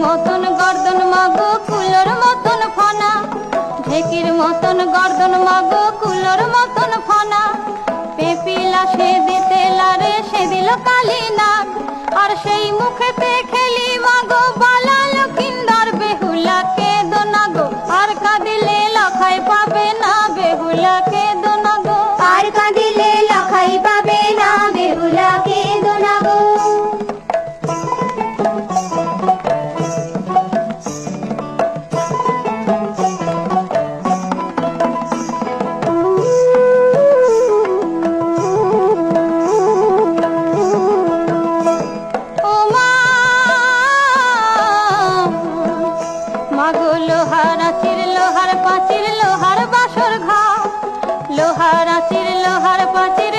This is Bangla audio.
মতন গর্দন মাগো কুলোর মতন ফনা, ঢেকির মতন গর্দন মাগো কুলোর মতন ফনা। পেপিলা সে দিতে লারে সে দিল কালী নাক, আর সেই মুখেতে খেলি মাগো বালা লক্ষিন্দর। বেহুলা কেঁদো না গো আর কাঁদিলে লখাই পাবে না, বেহুলা কেঁদো না গো আর কাঁদিলে লখাই পাবে না, বেহুলা কেঁদো না গো। মাগো লোহার আচির লোহার পাঁচির লোহার বাসর ঘর, লোহার আচির লোহার পাঁচির